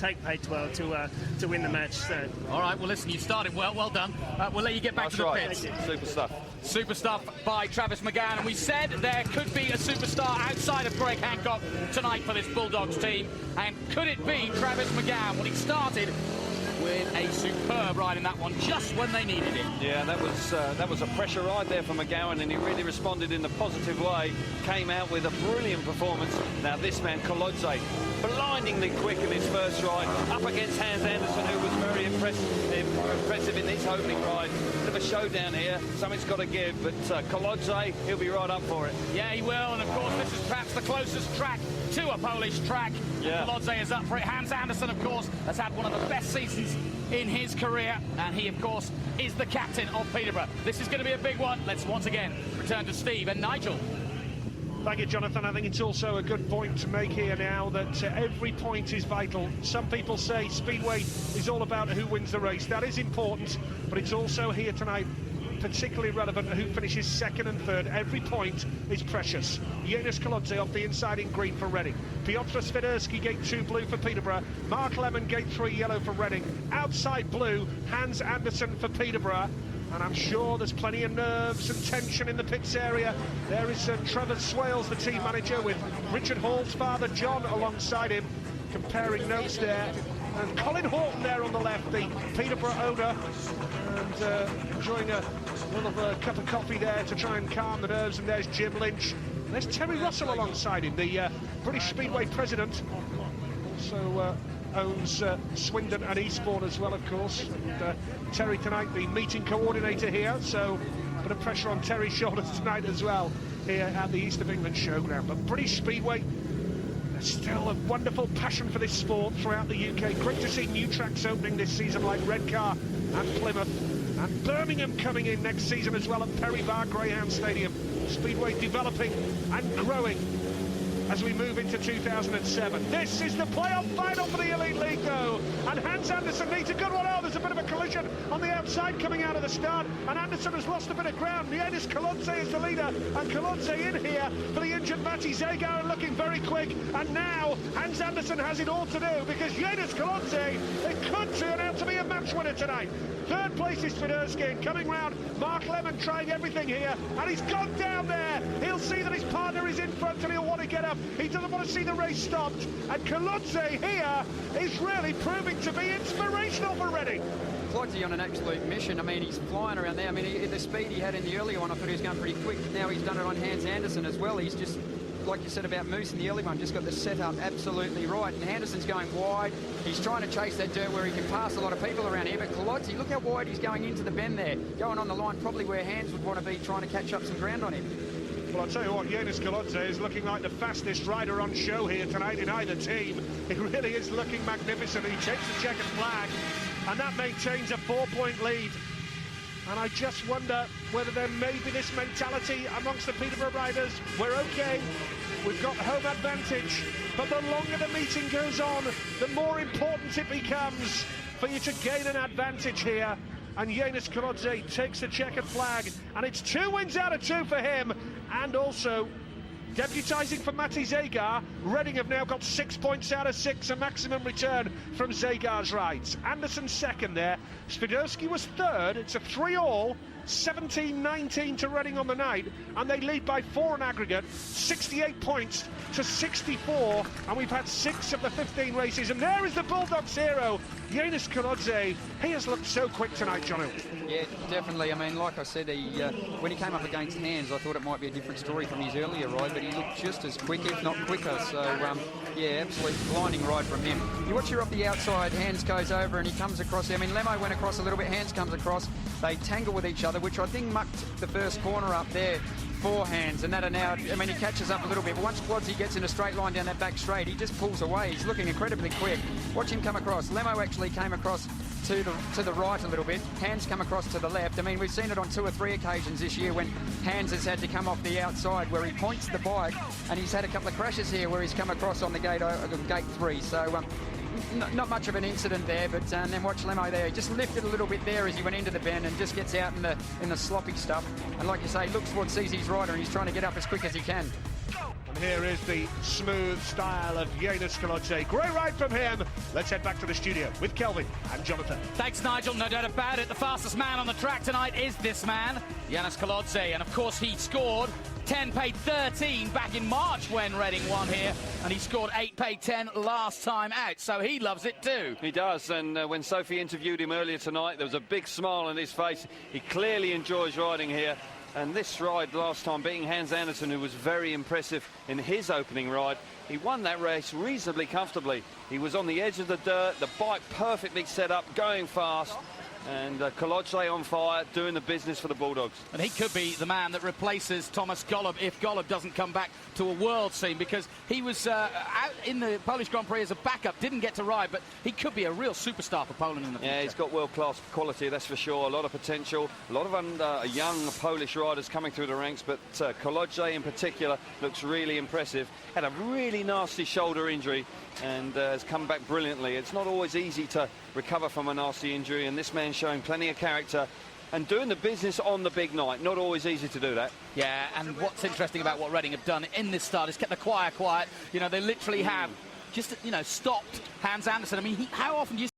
take Peterborough to win the match. So. All right, well, listen, you started well. Well done. We'll let you get back to the pits. Super stuff. Super stuff by Travis McGowan. And we said there could be a superstar outside of Greg Hancock tonight for this Bulldogs team. And could it be Travis McGowan? Well, he started with a superb ride in that one just when they needed it. Yeah, that was a pressure ride there for McGowan, and he really responded in a positive way. Came out with a brilliant performance. Now this man, Kolodze, blindingly quick in his first ride, up against Hans Andersen, who was very impressive in his opening ride. Bit of a showdown here. Something's got to give, but Kolodze, he'll be right up for it. Yeah, he will, and of course this is perhaps the closest track to a Polish track. Yeah. Kolodze is up for it. Hans Andersen, of course, has had one of the best seasons in his career, and he, of course, is the captain of Peterborough. This is going to be a big one. Let's once again return to Steve and Nigel. Thank you, Jonathan. I think it's also a good point to make here now that every point is vital. Some people say Speedway is all about who wins the race. That is important, but it's also here tonight particularly relevant who finishes second and third. Every point is precious. Janusz Kolodze off the inside in green for Reading. Piotr Swiderski, gate 2 blue for Peterborough. Mark Lemon, gate 3 yellow for Reading. Outside blue, Hans Andersen for Peterborough. And I'm sure there's plenty of nerves and tension in the pits area. There is Trevor Swales, the team manager, with Richard Hall's father, John, alongside him, comparing notes there. And Colin Horton there on the left, the Peterborough owner, and enjoying a little cup of coffee there to try and calm the nerves. And there's Jim Lynch. And there's Terry Russell alongside him, the British Speedway president. Also owns Swindon and Eastbourne as well, of course. And Terry tonight, the meeting coordinator here, so a bit of pressure on Terry's shoulders tonight as well here at the East of England Showground. But British Speedway, there's still a wonderful passion for this sport throughout the UK. Great to see new tracks opening this season like Redcar and Plymouth, and Birmingham coming in next season as well at Perry Barr Greyhound Stadium. Speedway developing and growing as we move into 2007. This is the playoff final for the Elite League, though, and Hans Andersen needs a good one. Oh, there's a bit of a collision on the outside coming out of the start, and Andersen has lost a bit of ground. Janusz Kolodze is the leader, and Kolodze in here for the injured Matti Zegar, looking very quick, and now Hans Andersen has it all to do, because Janusz Kolodze, it could turn out to be a match winner tonight. Third place is Swiderski, and coming round, Mark Lemon trying everything here, and he's gone down there. He'll see that his partner is in front, and he'll want to get up. He doesn't want to see the race stopped, and Kolodze here is really proving to be inspirational for Reading. Kolodze on an absolute mission. I mean, he's flying around there. I mean, the speed he had in the earlier one, I thought he was going pretty quick. Now he's done it on Hans Andersen as well. He's just, like you said about Moose in the early one, just got the setup absolutely right. And Anderson's going wide. He's trying to chase that dirt where he can pass a lot of people around here. But Kolodze, look how wide he's going into the bend there. Going on the line, probably where Hans would want to be, trying to catch up some ground on him. Well, I'll tell you what, Janusz Kolodze is looking like the fastest rider on show here tonight in either team. He really is looking magnificent. He takes the checkered flag, and that maintains a 4-point lead. And I just wonder whether there may be this mentality amongst the Peterborough riders. We're okay, we've got home advantage, but the longer the meeting goes on, the more important it becomes for you to gain an advantage here. And Janusz Kolodze takes the checkered flag, and it's 2 wins out of 2 for him. And also, debutising for Matti Zegar, Reading have now got 6 points out of 6, a maximum return from Zegar's rides. Anderson second there, Swiderski was third. It's a 3-all, 17-19 to Reading on the night, and they lead by 4 in aggregate, 68 points to 64, and we've had 6 of the 15 races, and there is the Bulldogs hero, Janusz Kolodze. He has looked so quick tonight, Jono. Yeah, definitely. I mean, like I said, when he came up against Hans, I thought it might be a different story from his earlier ride, but he looked just as quick, if not quicker. So, yeah, absolute blinding ride from him. You watch her up the outside, Hans goes over and he comes across there. I mean, Lemo went across a little bit, Hans comes across. They tangle with each other, which I think mucked the first corner up there for Hans, and that are now, I mean, he catches up a little bit, but once Kolodze gets in a straight line down that back straight, he just pulls away. He's looking incredibly quick. Watch him come across. Lemo actually came across to the right a little bit. Hans come across to the left. I mean, we've seen it on 2 or 3 occasions this year when Hans has had to come off the outside where he points the bike, and he's had a couple of crashes here where he's come across on the gate 3. So not much of an incident there, but then watch Lemo there. He just lifted a little bit there as he went into the bend and just gets out in the sloppy stuff. And like you say, looks towards sees his rider and he's trying to get up as quick as he can. And here is the smooth style of Janusz Kolodze. Great ride from him. Let's head back to the studio with Kelvin and Jonathan. Thanks, Nigel. No doubt about it. The fastest man on the track tonight is this man, Yanis Kolodze. And, of course, he scored 10, paid 13 back in March when Reading won here. And he scored 8, paid 10 last time out. So he loves it too. He does. And when Sophie interviewed him earlier tonight, there was a big smile on his face. He clearly enjoys riding here. And this ride last time, beating Hans Andersen, who was very impressive in his opening ride, he won that race reasonably comfortably. He was on the edge of the dirt, the bike perfectly set up, going fast, and Kolodze on fire, doing the business for the Bulldogs. And he could be the man that replaces Thomas Golob if Golob doesn't come back to a world scene, because he was out in the Polish Grand Prix as a backup, didn't get to ride, but he could be a real superstar for Poland in the future. Yeah, he's got world-class quality, that's for sure. A lot of potential, a lot of young Polish riders coming through the ranks, but Kolodze in particular looks really impressive. Had a really nasty shoulder injury and has come back brilliantly. It's not always easy to recover from a nasty injury, and this man's showing plenty of character and doing the business on the big night. Not always easy to do that. Yeah, and what's interesting about what Reading have done in this start is kept the choir quiet. You know, they literally have just, you know, stopped Hans Andersen. I mean, how often do you